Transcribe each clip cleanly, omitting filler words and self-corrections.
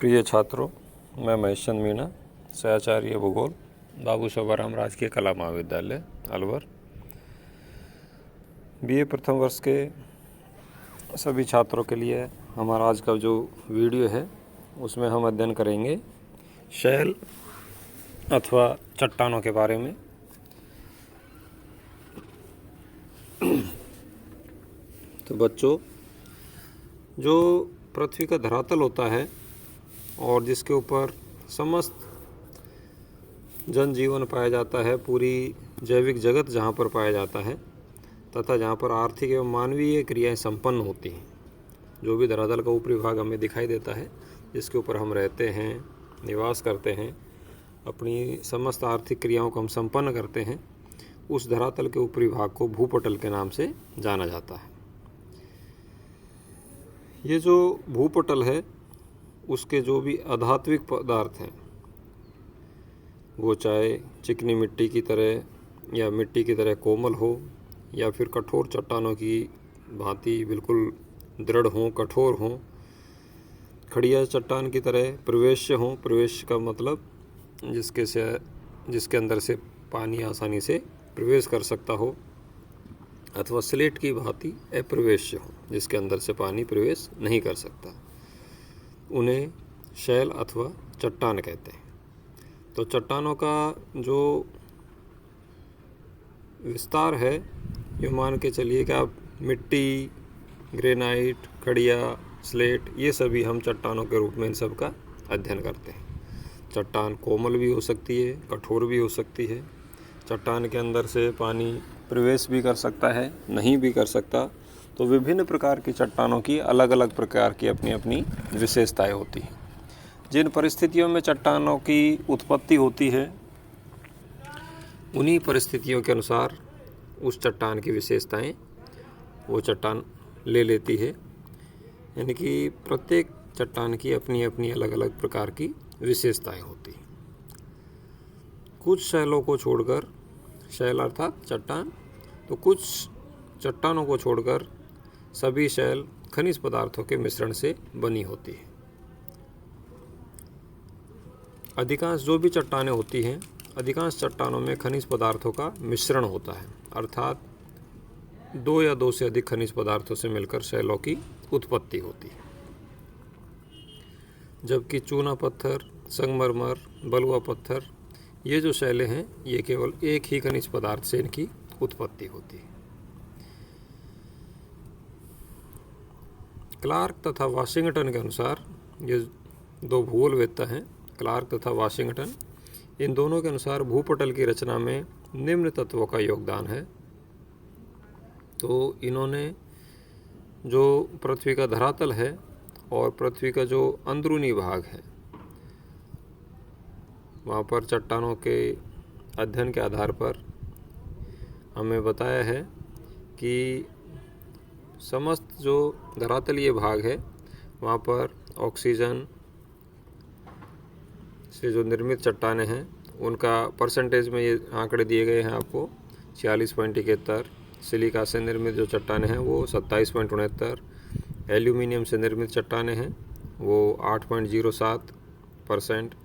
प्रिय छात्रों, मैं महेश चंद मीणा, सहचार्य भूगोल, बाबू शोभाराम राजकीय कला महाविद्यालय अलवर। बीए प्रथम वर्ष के सभी छात्रों के लिए हमारा आज का जो वीडियो है उसमें हम अध्ययन करेंगे शैल अथवा चट्टानों के बारे में। तो बच्चों, जो पृथ्वी का धरातल होता है और जिसके ऊपर समस्त जनजीवन पाया जाता है, पूरी जैविक जगत जहाँ पर पाया जाता है तथा जहाँ पर आर्थिक एवं मानवीय क्रियाएं संपन्न होती हैं, जो भी धरातल का ऊपरी भाग हमें दिखाई देता है, जिसके ऊपर हम रहते हैं, निवास करते हैं, अपनी समस्त आर्थिक क्रियाओं को हम संपन्न करते हैं, उस धरातल के ऊपरी भाग को भूपटल के नाम से जाना जाता है। ये जो भूपटल है उसके जो भी अधात्विक पदार्थ हैं, वो चाहे चिकनी मिट्टी की तरह या मिट्टी की तरह कोमल हो या फिर कठोर चट्टानों की भांति बिल्कुल दृढ़ हों, कठोर हों, खड़िया चट्टान की तरह प्रवेश्य हों। प्रवेश का मतलब जिसके अंदर से पानी आसानी से प्रवेश कर सकता हो, अथवा स्लेट की भांति अप्रवेश्य हो, जिसके अंदर से पानी प्रवेश नहीं कर सकता, उन्हें शैल अथवा चट्टान कहते हैं। तो चट्टानों का जो विस्तार है, ये मान के चलिए कि आप मिट्टी, ग्रेनाइट, खड़िया, स्लेट, ये सभी हम चट्टानों के रूप में इन सब का अध्ययन करते हैं। चट्टान कोमल भी हो सकती है, कठोर भी हो सकती है। चट्टान के अंदर से पानी प्रवेश भी कर सकता है, नहीं भी कर सकता। तो विभिन्न प्रकार की चट्टानों की अलग अलग प्रकार की अपनी अपनी विशेषताएं होती हैं। जिन परिस्थितियों में चट्टानों की उत्पत्ति होती है, उन्हीं परिस्थितियों के अनुसार उस चट्टान की विशेषताएं वो चट्टान ले लेती है। यानी कि प्रत्येक चट्टान की अपनी अपनी अलग अलग प्रकार की विशेषताएं होती हैं। कुछ शैलों को छोड़कर, शैल अर्थात चट्टान, तो कुछ चट्टानों को छोड़कर सभी शैल खनिज पदार्थों के मिश्रण से बनी होती है। अधिकांश जो भी चट्टानें होती हैं, अधिकांश चट्टानों में खनिज पदार्थों का मिश्रण होता है, अर्थात दो या दो से अधिक खनिज पदार्थों से मिलकर शैलों की उत्पत्ति होती है। जबकि चूना पत्थर, संगमरमर, बलुआ पत्थर, ये जो शैलें हैं, ये केवल एक ही खनिज पदार्थ से इनकी उत्पत्ति होती है। क्लार्क तथा वाशिंगटन के अनुसार, ये दो भूगोलवेत्ता हैं, क्लार्क तथा वाशिंगटन, इन दोनों के अनुसार भूपटल की रचना में निम्न तत्वों का योगदान है। तो इन्होंने जो पृथ्वी का धरातल है और पृथ्वी का जो अंदरूनी भाग है, वहाँ पर चट्टानों के अध्ययन के आधार पर हमें बताया है कि समस्त जो धरातलीय भाग है, वहाँ पर ऑक्सीजन से जो निर्मित चट्टानें हैं, उनका परसेंटेज में ये आंकड़े दिए गए हैं आपको। 46.71, सिलिका से निर्मित जो चट्टानें हैं वो 27.69, एल्यूमिनियम से निर्मित चट्टानें हैं वो 8.07%,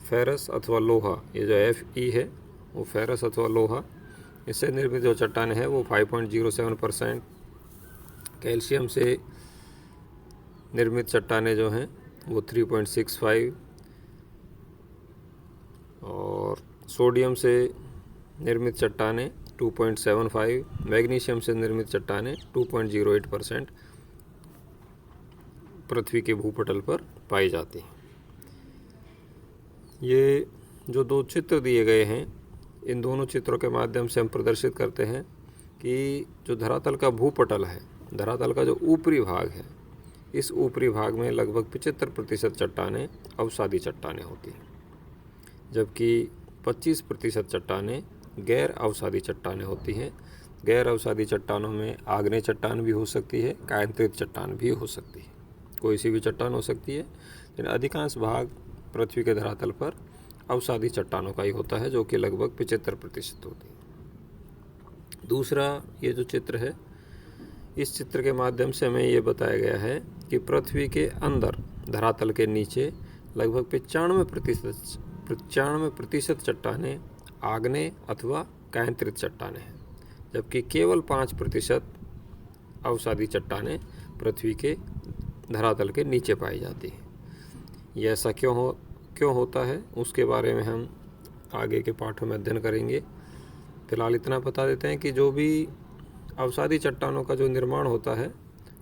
फेरस अथवा लोहा, ये जो Fe है वो फेरस अथवा लोहा, इससे निर्मित जो चट्टानें हैं वो 5.07%, कैल्शियम से निर्मित चट्टानें जो हैं वो 3.65, और सोडियम से निर्मित चट्टानें 2.75, मैग्नीशियम से निर्मित चट्टानें 2.08% पृथ्वी के भूपटल पर पाई जाती हैं। ये जो दो चित्र दिए गए हैं, इन दोनों चित्रों के माध्यम से हम प्रदर्शित करते हैं कि जो धरातल का भूपटल है, धरातल का जो ऊपरी भाग है, इस ऊपरी भाग में लगभग 75% चट्टानें अवसादी चट्टानें होती हैं, जबकि 25% चट्टानें गैर अवसादी चट्टानें होती हैं। गैर अवसादी चट्टानों में आग्नेय चट्टान भी हो सकती है, कायांतरित चट्टान भी हो सकती है, कोई सी भी चट्टान हो सकती है, लेकिन अधिकांश भाग पृथ्वी के धरातल पर अवसादी चट्टानों का ही होता है, जो कि लगभग 75% होती है। दूसरा ये जो चित्र है, इस चित्र के माध्यम से हमें ये बताया गया है कि पृथ्वी के अंदर धरातल के नीचे लगभग 95% चट्टानें आग्नेय अथवा कायांतरित चट्टानें हैं, जबकि केवल 5% अवसादी चट्टानें पृथ्वी के धरातल के नीचे पाई जाती हैं। यह ऐसा क्यों होता है उसके बारे में हम आगे के पाठों में अध्ययन करेंगे। फिलहाल इतना बता देते हैं कि जो भी अवसादी चट्टानों का जो निर्माण होता है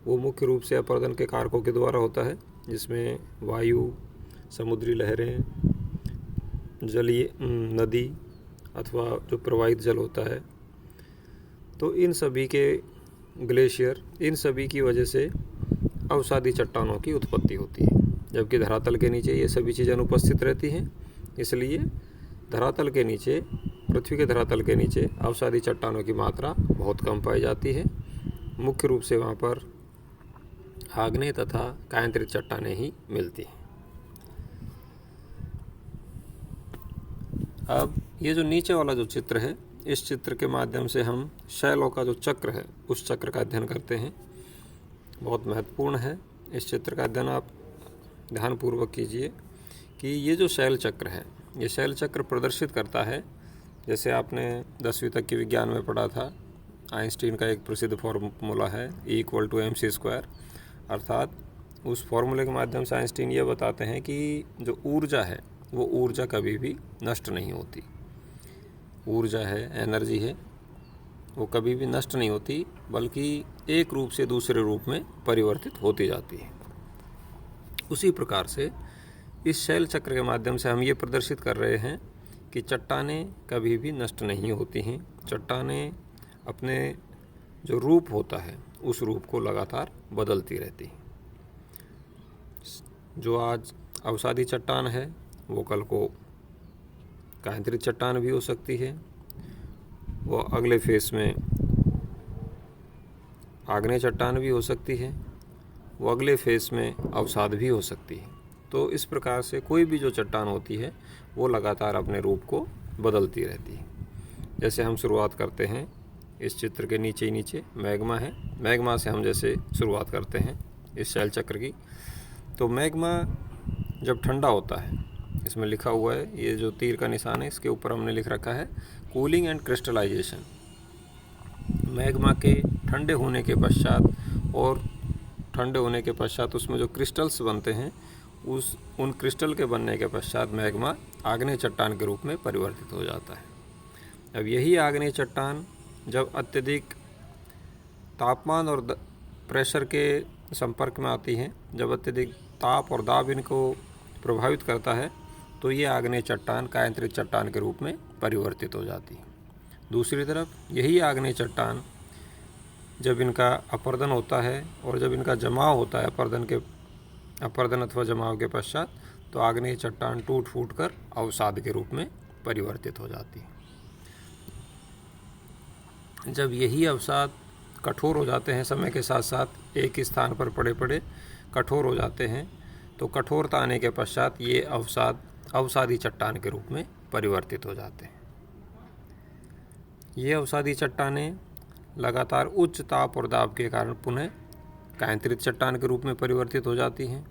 वो मुख्य रूप से अपरदन के कारकों के द्वारा होता है, जिसमें वायु, समुद्री लहरें, जलीय नदी अथवा जो प्रवाहित जल होता है, तो इन सभी के ग्लेशियर, इन सभी की वजह से अवसादी चट्टानों की उत्पत्ति होती है, जबकि धरातल के नीचे ये सभी चीज़ें अनुपस्थित रहती हैं। इसलिए धरातल के नीचे, पृथ्वी के धरातल के नीचे अवसादी चट्टानों की मात्रा बहुत कम पाई जाती है। मुख्य रूप से वहाँ पर आग्नेय तथा कायांतरित चट्टानें ही मिलती हैं। अब ये जो नीचे वाला जो चित्र है, इस चित्र के माध्यम से हम शैलों का जो चक्र है उस चक्र का अध्ययन करते हैं। बहुत महत्वपूर्ण है। इस चित्र का अध्ययन आप ध्यानपूर्वक कीजिए कि ये जो शैल चक्र है, ये शैल चक्र प्रदर्शित करता है, जैसे आपने 10वीं तक के विज्ञान में पढ़ा था, आइंस्टीन का एक प्रसिद्ध फॉर्मूला है E=mc², अर्थात उस फॉर्मूले के माध्यम से आइंस्टीन ये बताते हैं कि जो ऊर्जा है वो ऊर्जा कभी भी नष्ट नहीं होती। ऊर्जा है, एनर्जी है, वो कभी भी नष्ट नहीं होती, बल्कि एक रूप से दूसरे रूप में परिवर्तित होती जाती है। उसी प्रकार से इस शैल चक्र के माध्यम से हम ये प्रदर्शित कर रहे हैं कि चट्टानें कभी भी नष्ट नहीं होती हैं। चट्टानें अपने जो रूप होता है उस रूप को लगातार बदलती रहती हैं। जो आज अवसादी चट्टान है वो कल को कायांतरित चट्टान भी हो सकती है, वो अगले फेस में आग्नेय चट्टान भी हो सकती है, वो अगले फेस में अवसाद भी हो सकती है। तो इस प्रकार से कोई भी जो चट्टान होती है वो लगातार अपने रूप को बदलती रहती है। जैसे हम शुरुआत करते हैं, इस चित्र के नीचे ही नीचे मैग्मा है। मैग्मा से हम जैसे शुरुआत करते हैं इस शैल चक्र की, तो मैग्मा जब ठंडा होता है, इसमें लिखा हुआ है, ये जो तीर का निशान है इसके ऊपर हमने लिख रखा है कूलिंग एंड क्रिस्टलाइजेशन। मैग्मा के ठंडे होने के पश्चात और ठंडे होने के पश्चात उसमें जो क्रिस्टल्स बनते हैं, उन क्रिस्टल के बनने के पश्चात मैग्मा आग्नेय चट्टान के रूप में परिवर्तित हो जाता है। अब यही आग्नेय चट्टान जब अत्यधिक तापमान और प्रेशर के संपर्क में आती हैं, जब अत्यधिक ताप और दाब इनको प्रभावित करता है, तो ये आग्नेय चट्टान कायांतरित चट्टान के रूप में परिवर्तित हो जाती है। दूसरी तरफ यही आग्नेय चट्टान जब इनका अपरदन होता है और जब इनका जमाव होता है अपरदन अथवा जमाव के पश्चात, तो आग्नेय चट्टान टूट फूट कर अवसाद के रूप में परिवर्तित हो जाती है। जब यही अवसाद कठोर हो जाते हैं, समय के साथ साथ एक स्थान पर पड़े पड़े कठोर हो जाते हैं, तो कठोरता आने के पश्चात ये अवसादी चट्टान के रूप में परिवर्तित हो जाते हैं। ये अवसादी चट्टानें लगातार उच्च ताप और दाब के कारण पुनः कायांतरित चट्टान के रूप में परिवर्तित हो जाती हैं,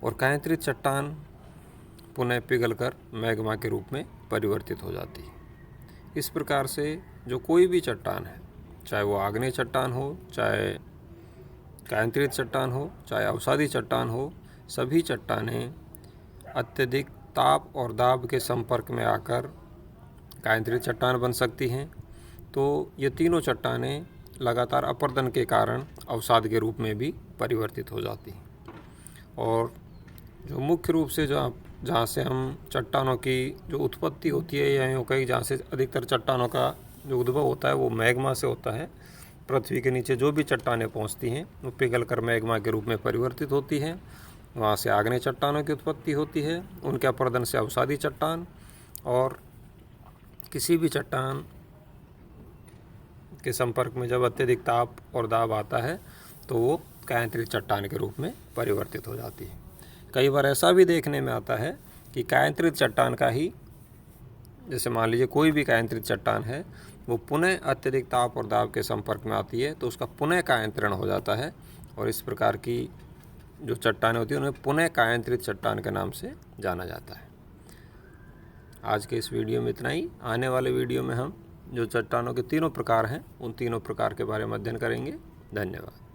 और कायांतरित चट्टान पुनः पिघलकर मैग्मा के रूप में परिवर्तित हो जाती है। इस प्रकार से जो कोई भी चट्टान है, चाहे वो आग्नेय चट्टान हो, चाहे कायांतरित चट्टान हो, चाहे अवसादी चट्टान हो, सभी चट्टानें अत्यधिक ताप और दाब के संपर्क में आकर कायांतरित चट्टान बन सकती हैं। तो ये तीनों चट्टानें लगातार अपरदन के कारण अवसाद के रूप में भी परिवर्तित हो जाती हैं। और जो मुख्य रूप से जहाँ से हम चट्टानों की जो उत्पत्ति होती है, या यूँ कहीं जहाँ से अधिकतर चट्टानों का जो उद्भव होता है वो मैग्मा से होता है। पृथ्वी के नीचे जो भी चट्टानें पहुँचती हैं वो पिघलकर मैग्मा के रूप में परिवर्तित होती हैं। वहाँ से आग्नेय चट्टानों की उत्पत्ति होती है, उनके अपरदन से अवसादी चट्टान, और किसी भी चट्टान के संपर्क में जब अत्यधिक ताप और दाब आता है तो वो कायांतरित चट्टान के रूप में परिवर्तित हो जाती है। कई बार ऐसा भी देखने में आता है कि कायांतरित चट्टान का ही, जैसे मान लीजिए कोई भी कायांतरित चट्टान है, वो पुनः अत्यधिक ताप और दाब के संपर्क में आती है तो उसका पुनः कायांतरण हो जाता है, और इस प्रकार की जो चट्टानें होती हैं उन्हें पुनः कायांतरित चट्टान के नाम से जाना जाता है। आज के इस वीडियो में इतना ही। आने वाले वीडियो में हम जो चट्टानों के तीनों प्रकार हैं उन तीनों प्रकार के बारे में अध्ययन करेंगे। धन्यवाद।